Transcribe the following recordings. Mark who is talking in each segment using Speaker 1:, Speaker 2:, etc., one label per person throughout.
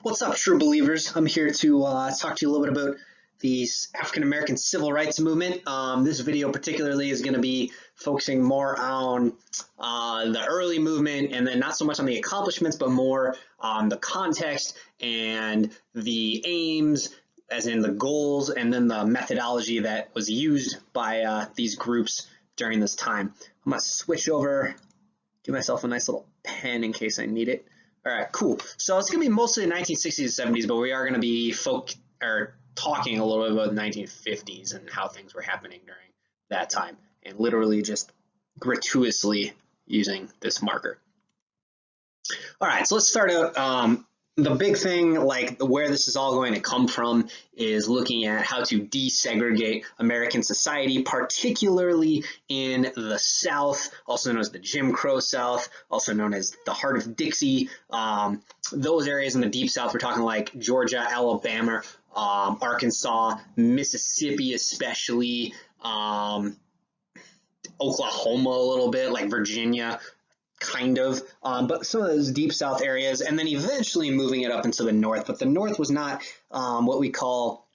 Speaker 1: What's up, true believers? I'm here to talk to you a little bit about the African American civil rights movement. This video particularly is going to be focusing more on the early movement, and then not so much on the accomplishments, but more on the context and the aims, as in the goals, and then the methodology that was used by these groups during this time. I'm going to switch over, give myself a nice little pen in case I need it. All right, cool. So it's going to be mostly the 1960s and 70s, but we are going to be talking a little bit about the 1950s and how things were happening during that time, and literally just gratuitously using this marker. All right, so let's start out. The big thing, like where this is all going to come from, is looking at how to desegregate American society, particularly in the South, also known as the Jim Crow South, also known as the heart of Dixie. Those areas in the Deep South, we're talking like Georgia, Alabama, Arkansas, Mississippi especially, Oklahoma a little bit, like Virginia, kind of, but some of those Deep South areas, and then eventually moving it up into the North. But the North was not what we call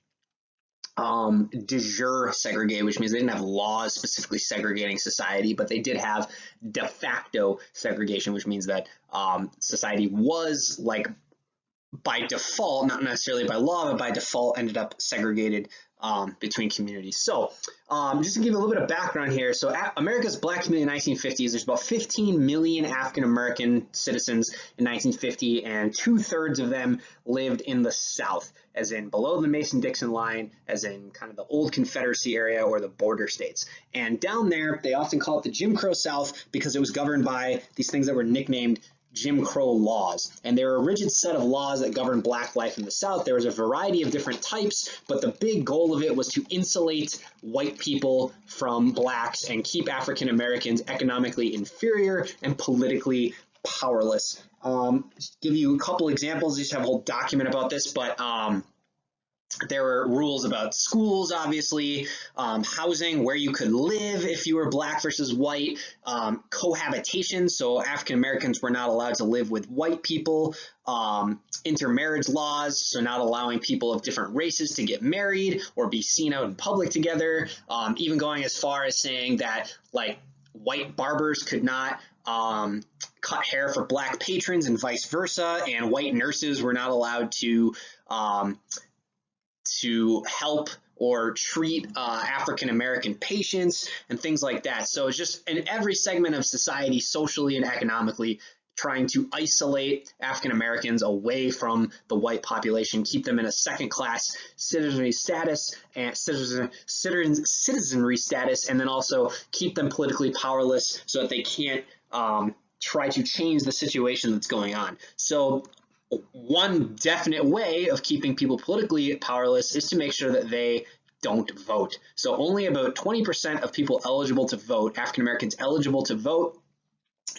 Speaker 1: de jure segregated, which means they didn't have laws specifically segregating society, but they did have de facto segregation, which means that society was, like, by default, not necessarily by law, but by default ended up segregated between communities. So just to give you a little bit of background here, so America's black community in the 1950s, there's about 15 million African American citizens in 1950, and 2/3 of them lived in the South, as in below the Mason-Dixon line, as in kind of the old Confederacy area or the border states. And down there, they often call it the Jim Crow South because it was governed by these things that were nicknamed Jim Crow laws, and they were a rigid set of laws that governed black life in the South. There was a variety of different types, but the big goal of it was to insulate white people from blacks and keep African Americans economically inferior and politically powerless. Just give you a couple examples. I just have a whole document about this, but there were rules about schools, obviously, housing, where you could live if you were black versus white, cohabitation, so African Americans were not allowed to live with white people, intermarriage laws, so not allowing people of different races to get married or be seen out in public together, even going as far as saying that, like, white barbers could not cut hair for black patrons and vice versa, and white nurses were not allowed to help or treat African-American patients and things like that. So it's just in every segment of society, socially and economically, trying to isolate African-Americans away from the white population, keep them in a second-class citizenry status, and citizenry status, and then also keep them politically powerless so that they can't try to change the situation that's going on. So one definite way of keeping people politically powerless is to make sure that they don't vote. So only about 20% of people eligible to vote, African Americans eligible to vote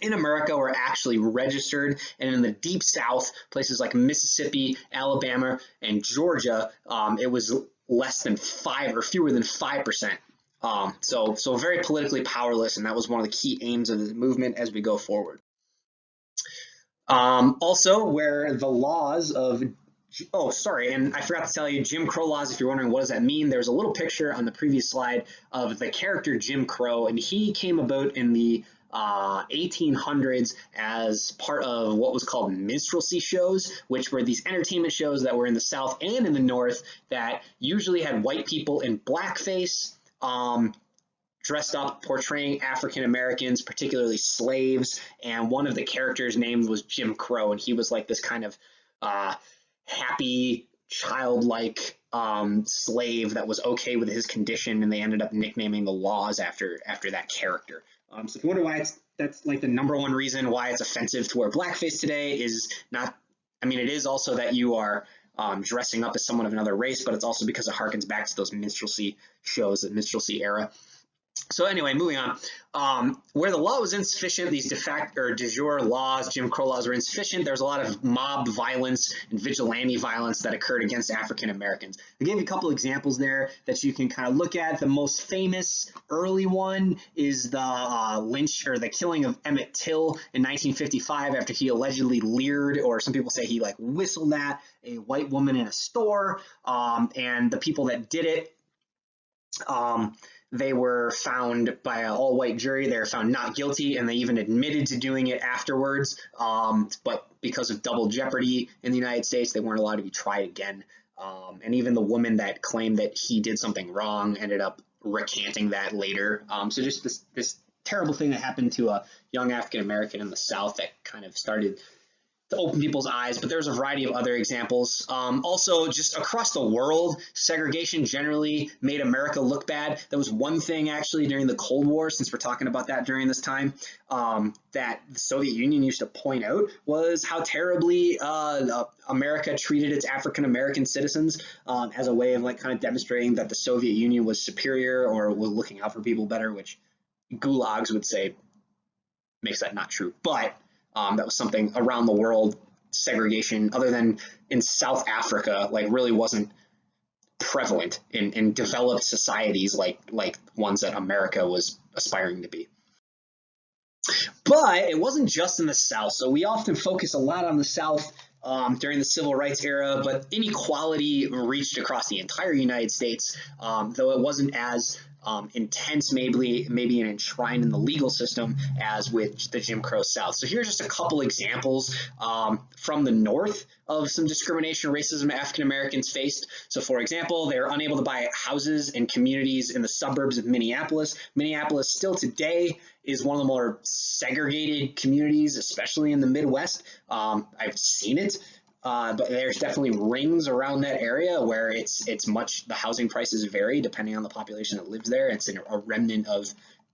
Speaker 1: in America, were actually registered. And in the Deep South, places like Mississippi, Alabama, and Georgia, it was less than 5 or fewer than 5%. So very politically powerless, and that was one of the key aims of the movement as we go forward. Also, where the laws of, and I forgot to tell you, Jim Crow laws, if you're wondering what does that mean, there's a little picture on the previous slide of the character Jim Crow, and he came about in the 1800s as part of what was called minstrelsy shows, which were these entertainment shows that were in the South and in the North that usually had white people in blackface, dressed up portraying African Americans, particularly slaves, and one of the characters' name was Jim Crow, and he was like this kind of happy, childlike slave that was okay with his condition, and they ended up nicknaming the laws after that character. So if you wonder why that's like the #1 reason why it's offensive to wear blackface today, is not, I mean, it is also that you are dressing up as someone of another race, but it's also because it harkens back to those minstrelsy shows, the minstrelsy era. So anyway, moving on. Where the law was insufficient, these de facto or de jure laws, Jim Crow laws, were insufficient. There was a lot of mob violence and vigilante violence that occurred against African Americans. I gave you a couple examples there that you can kind of look at. The most famous early one is the lynch or the killing of Emmett Till in 1955 after he allegedly leered, or some people say he like whistled at a white woman in a store. And the people that did it, they were found by an all-white jury. They were found not guilty, and they even admitted to doing it afterwards. But because of double jeopardy in the United States, they weren't allowed to be tried again. And even the woman that claimed that he did something wrong ended up recanting that later. So just this terrible thing that happened to a young African American in the South that kind of started to open people's eyes, but there's a variety of other examples. Also, just across the world, segregation generally made America look bad. That was one thing actually during the Cold War, since we're talking about that during this time, that the Soviet Union used to point out was how terribly America treated its African American citizens as a way of like kind of demonstrating that the Soviet Union was superior or was looking out for people better, which gulags would say makes that not true. But that was something around the world. Segregation, other than in South Africa, like really wasn't prevalent in developed societies like ones that America was aspiring to be. But it wasn't just in the South. So we often focus a lot on the South during the civil rights era, but inequality reached across the entire United States, though it wasn't as intense, maybe and enshrined in the legal system as with the Jim Crow South. So here's just a couple examples from the North of some discrimination, racism African Americans faced. So for example, they were unable to buy houses in communities in the suburbs of Minneapolis. Minneapolis still today is one of the more segregated communities, especially in the Midwest. I've seen it. But there's definitely rings around that area where it's much, the housing prices vary depending on the population that lives there. It's a remnant of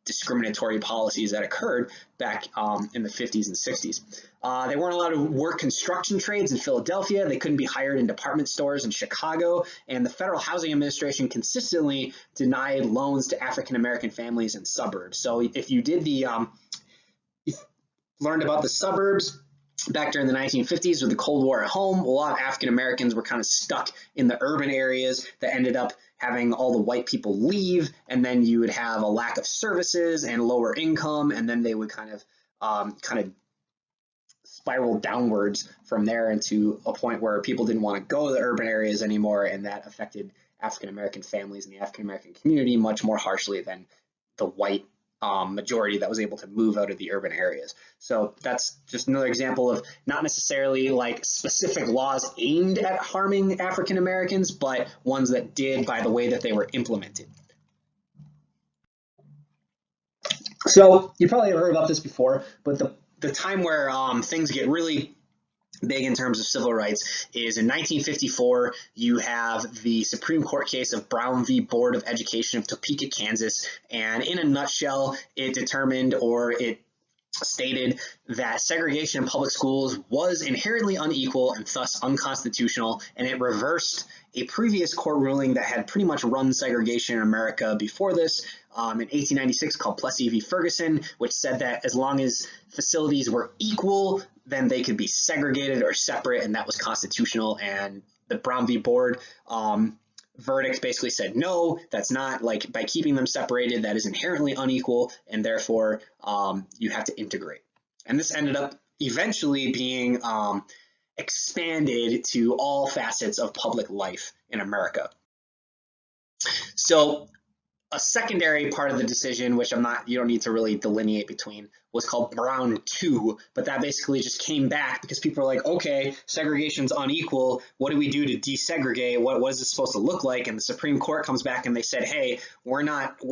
Speaker 1: discriminatory policies that occurred back in the 50s and 60s. They weren't allowed to work construction trades in Philadelphia. They couldn't be hired in department stores in Chicago. And the Federal Housing Administration consistently denied loans to African American families in suburbs. So if you did learned about the suburbs back during the 1950s with the Cold War at home, a lot of African Americans were kind of stuck in the urban areas that ended up having all the white people leave, and then you would have a lack of services and lower income, and then they would kind of spiral downwards from there into a point where people didn't want to go to the urban areas anymore, and that affected African American families and the African American community much more harshly than the white majority that was able to move out of the urban areas. So that's just another example of not necessarily like specific laws aimed at harming African Americans, but ones that did by the way that they were implemented. So you probably have heard about this before, but the time where things get really big in terms of civil rights is in 1954. You have the Supreme Court case of Brown v. Board of Education of Topeka, Kansas, and in a nutshell, it determined, or it stated, that segregation in public schools was inherently unequal and thus unconstitutional, and it reversed a previous court ruling that had pretty much run segregation in America before this in 1896 called Plessy v. Ferguson, which said that as long as facilities were equal, then they could be segregated or separate, and that was constitutional. And the Brown v. Board verdict basically said, no, that's not, like, by keeping them separated, that is inherently unequal, and therefore you have to integrate. And this ended up eventually being expanded to all facets of public life in America. So a secondary part of the decision, which you don't need to really delineate between, was called Brown 2, but that basically just came back because people are like, okay, segregation's unequal. What do we do to desegregate? What is this supposed to look like? And the Supreme Court comes back and they said, hey, we're not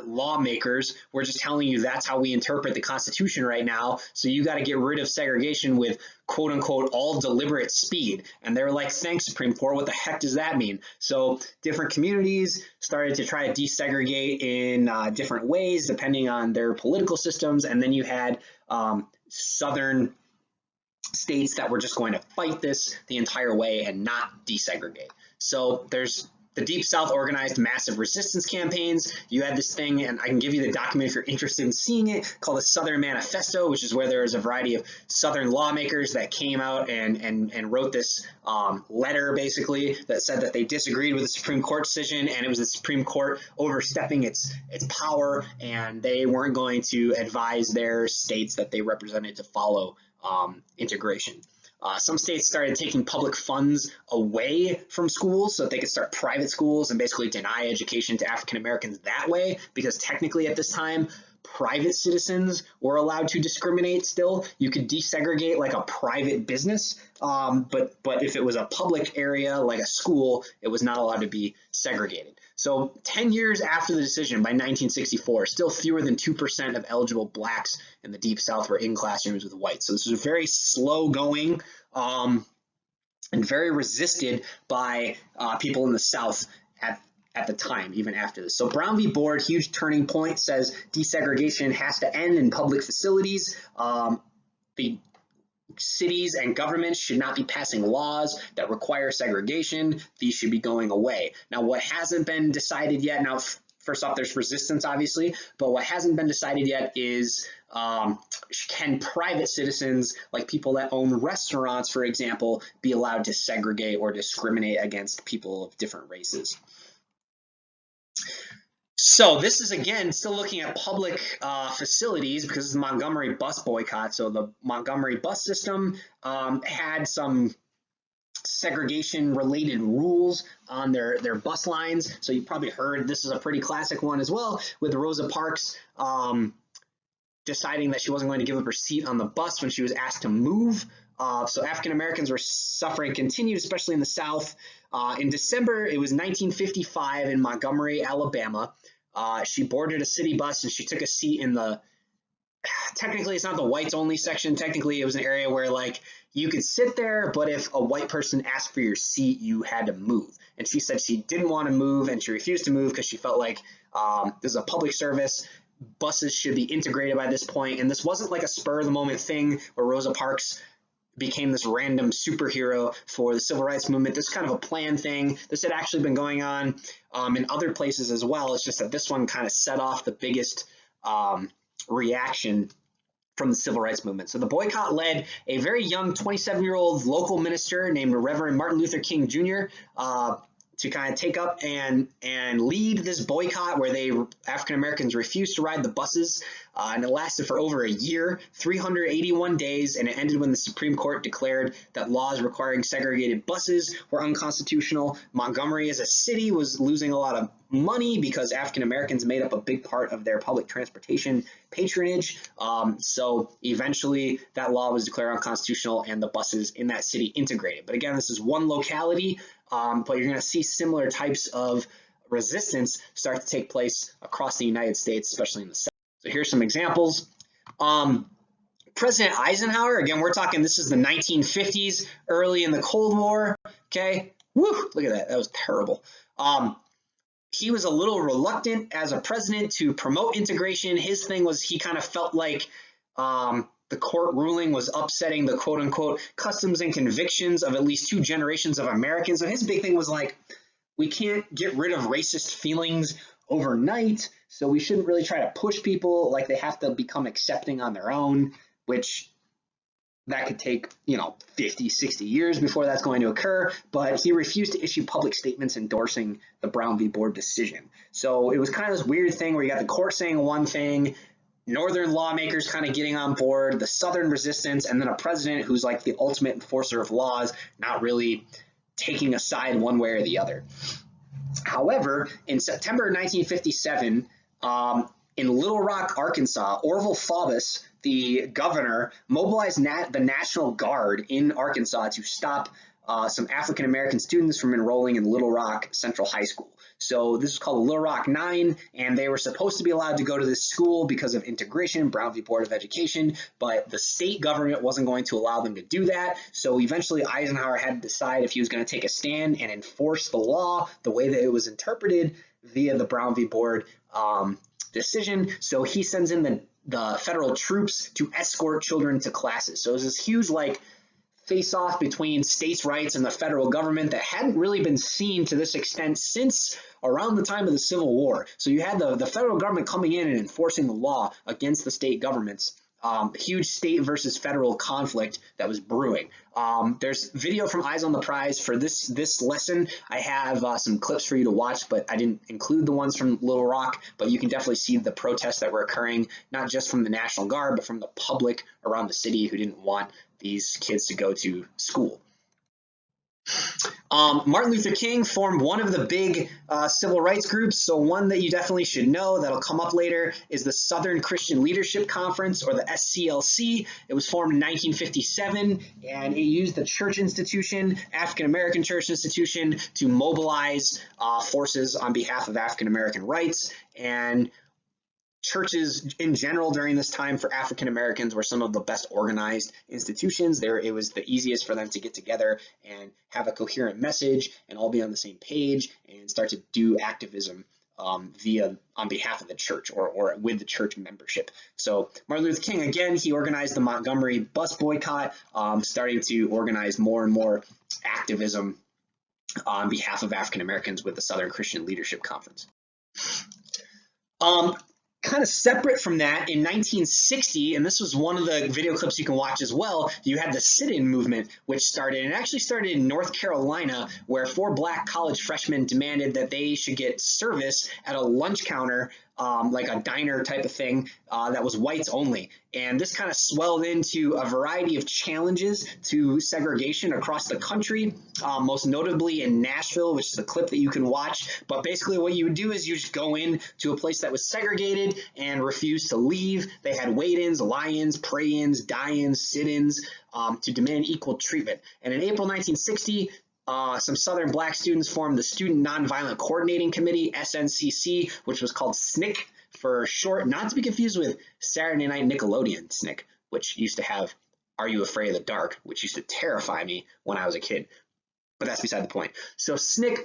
Speaker 1: lawmakers. We're just telling you that's how we interpret the Constitution right now. So you got to get rid of segregation with quote unquote all deliberate speed. And they're like, thanks, Supreme Court. What the heck does that mean? So different communities started to try to desegregate in different ways depending on their political systems. And then you had southern states that were just going to fight this the entire way and not desegregate. So there's The Deep South organized massive resistance campaigns. You had this thing, and I can give you the document if you're interested in seeing it, called the Southern Manifesto, which is where there was a variety of Southern lawmakers that came out and wrote this letter, basically, that said that they disagreed with the Supreme Court decision, and it was the Supreme Court overstepping its power, and they weren't going to advise their states that they represented to follow integration. Some states started taking public funds away from schools so that they could start private schools and basically deny education to African Americans that way, because technically at this time, private citizens were allowed to discriminate still. You could desegregate like a private business, but if it was a public area like a school, it was not allowed to be segregated. So 10 years after the decision, by 1964, still fewer than 2% of eligible blacks in the Deep South were in classrooms with whites. So this was very slow going and very resisted by people in the South at the time, even after this. So Brown v. Board, huge turning point, says desegregation has to end in public facilities. The cities and governments should not be passing laws that require segregation. These should be going away. Now, what hasn't been decided yet, now, first off, there's resistance, obviously, but what hasn't been decided yet is can private citizens, like people that own restaurants, for example, be allowed to segregate or discriminate against people of different races? So this is, again, still looking at public facilities because it's the Montgomery Bus Boycott. So the Montgomery bus system had some segregation-related rules on their bus lines. So you probably heard, this is a pretty classic one as well, with Rosa Parks deciding that she wasn't going to give up her seat on the bus when she was asked to move. So African Americans were suffering continued, especially in the South. In December, it was 1955 in Montgomery, Alabama. She boarded a city bus and she took a seat in the, technically it's not the whites only section. Technically it was an area where like you could sit there, but if a white person asked for your seat, you had to move. And she said she didn't want to move and she refused to move because she felt like this is a public service. Buses should be integrated by this point. And this wasn't like a spur of the moment thing where Rosa Parks became this random superhero for the civil rights movement. This is kind of a planned thing. This had actually been going on in other places as well. It's just that this one kind of set off the biggest reaction from the civil rights movement. So the boycott led a very young 27-year-old local minister named Reverend Martin Luther King Jr. To kind of take up and lead this boycott where African Americans refused to ride the buses, and it lasted for over a year, 381 days, and it ended when the Supreme Court declared that laws requiring segregated buses were unconstitutional. Montgomery as a city was losing a lot of money because African Americans made up a big part of their public transportation patronage. So eventually that law was declared unconstitutional and the buses in that city integrated. But again, this is one locality. But you're going to see similar types of resistance start to take place across the United States, especially in the South. So here's some examples. President Eisenhower, again, we're talking, this is the 1950s, early in the Cold War, okay? Woo, look at that, that was terrible. He was a little reluctant as a president to promote integration. His thing was he kind of felt like the court ruling was upsetting the quote-unquote customs and convictions of at least 2 generations of Americans. So his big thing was like, we can't get rid of racist feelings overnight, so we shouldn't really try to push people like they have to become accepting on their own, which that could take, 50, 60 years before that's going to occur. But he refused to issue public statements endorsing the Brown v. Board decision. So it was kind of this weird thing where you got the court saying one thing, Northern lawmakers kind of getting on board, the Southern resistance, and then a president who's like the ultimate enforcer of laws, not really taking a side one way or the other. However, in September 1957, in Little Rock, Arkansas, Orville Faubus, the governor, mobilized the National Guard in Arkansas to stop some African-American students from enrolling in Little Rock Central High School. So this is called the Little Rock 9, and they were supposed to be allowed to go to this school because of integration, Brown v. Board of Education, but the state government wasn't going to allow them to do that. So eventually Eisenhower had to decide if he was going to take a stand and enforce the law the way that it was interpreted via the Brown v. Board decision. So he sends in the federal troops to escort children to classes. So it was this huge face-off between states' rights and the federal government that hadn't really been seen to this extent since around the time of the Civil War. So you had the federal government coming in and enforcing the law against the state governments. Huge state versus federal conflict that was brewing. There's video from Eyes on the Prize for this lesson. I have some clips for you to watch, but I didn't include the ones from Little Rock, but you can definitely see the protests that were occurring, not just from the National Guard, but from the public around the city who didn't want these kids to go to school. Martin Luther King formed one of the big civil rights groups. So one that you definitely should know that'll come up later is the Southern Christian Leadership Conference, or the SCLC. It was formed in 1957, and it used the church institution, African American church institution, to mobilize forces on behalf of African American rights. And churches in general during this time for African Americans were some of the best organized institutions. It was the easiest for them to get together and have a coherent message and all be on the same page and start to do activism on behalf of the church or with the church membership. So Martin Luther King, again, he organized the Montgomery Bus Boycott, starting to organize more and more activism on behalf of African Americans with the Southern Christian Leadership Conference. Kind of separate from that, in 1960, and this was one of the video clips you can watch as well, you had the sit-in movement, which started, and it actually started in North Carolina, where 4 black college freshmen demanded that they should get service at a lunch counter, like a diner type of thing, that was whites only. And this kind of swelled into a variety of challenges to segregation across the country, most notably in Nashville, which is a clip that you can watch. But basically what you would do is you just go in to a place that was segregated and refuse to leave. They had wait-ins, lie-ins, pray-ins, die-ins, sit-ins to demand equal treatment. And in April 1960, some Southern black students formed the Student Nonviolent Coordinating Committee, SNCC, which was called SNCC for short, not to be confused with Saturday Night Nickelodeon SNCC, which used to have Are You Afraid of the Dark, which used to terrify me when I was a kid. But that's beside the point. So SNCC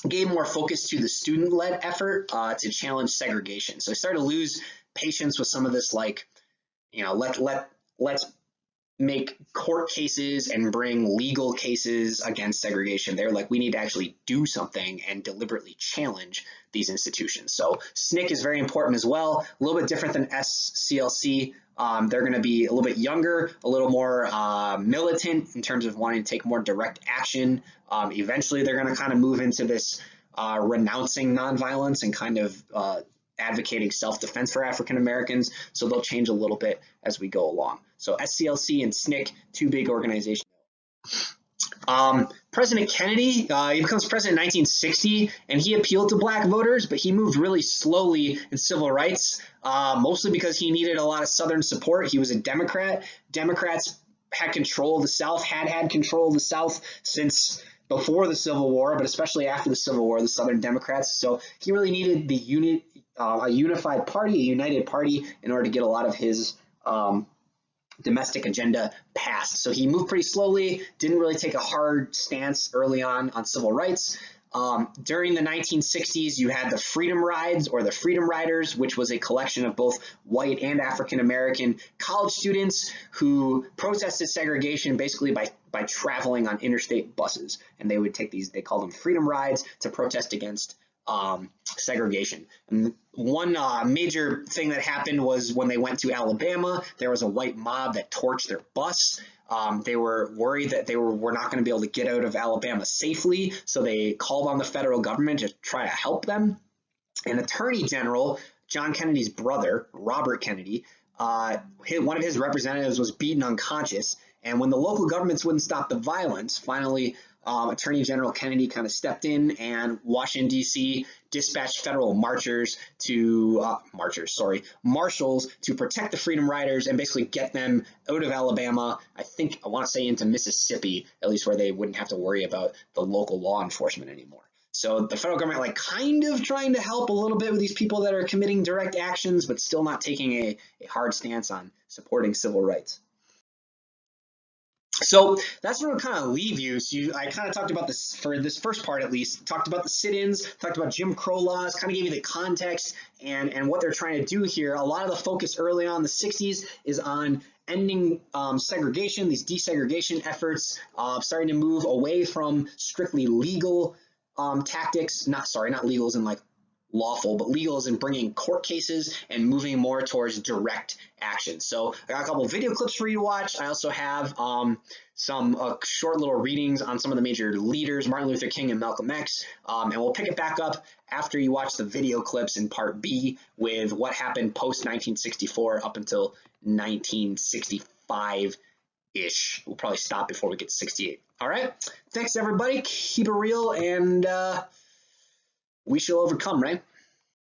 Speaker 1: gave more focus to the student-led effort to challenge segregation. So they started to lose patience with some of this, like, you know, let's make court cases and bring legal cases against segregation. They're like, we need to actually do something and deliberately challenge these institutions. So SNCC is very important as well, a little bit different than SCLC. They're going to be a little bit younger, a little more militant in terms of wanting to take more direct action. Eventually, they're going to kind of move into this renouncing nonviolence and kind of advocating self-defense for African Americans. So they'll change a little bit as we go along. So SCLC and SNCC, 2 big organizations. President Kennedy, he becomes president in 1960, and he appealed to black voters, but he moved really slowly in civil rights, mostly because he needed a lot of Southern support. He was a Democrat. Democrats had control of the South, had control of the South since before the Civil War, but especially after the Civil War, the Southern Democrats. So he really needed a unified party, a united party, in order to get a lot of his domestic agenda passed. So he moved pretty slowly, didn't really take a hard stance early on civil rights. During the 1960s, you had the Freedom Rides, or the Freedom Riders, which was a collection of both white and African American college students who protested segregation basically by traveling on interstate buses. And they would take these, they called them Freedom Rides, to protest against segregation. And one major thing that happened was when they went to Alabama, there was a white mob that torched their bus. They were worried that they were not going to be able to get out of Alabama safely, so they called on the federal government to try to help them. And Attorney General John Kennedy's brother, Robert Kennedy, one of his representatives was beaten unconscious. And when the local governments wouldn't stop the violence, finally Attorney General Kennedy kind of stepped in, and Washington, D.C. dispatched federal marshals to protect the Freedom Riders and basically get them out of Alabama, I want to say into Mississippi, at least, where they wouldn't have to worry about the local law enforcement anymore. So the federal government, like, kind of trying to help a little bit with these people that are committing direct actions, but still not taking a hard stance on supporting civil rights. So that's where we'll kind of leave you. So I kind of talked about this for this first part, at least, talked about the sit-ins, talked about Jim Crow laws, kind of gave you the context and what they're trying to do here. A lot of the focus early on in the 60s is on ending segregation, these desegregation efforts, starting to move away from strictly legal tactics, not legal as in like lawful, but legal as in bringing court cases and moving more towards direct action. So I got a couple of video clips for you to watch. I also have some short little readings on some of the major leaders, Martin Luther King and Malcolm X, and we'll pick it back up after you watch the video clips in part B with what happened post 1964 up until 1965-ish. We'll probably stop before we get to 68. All right, thanks everybody. Keep it real, and we shall overcome, right?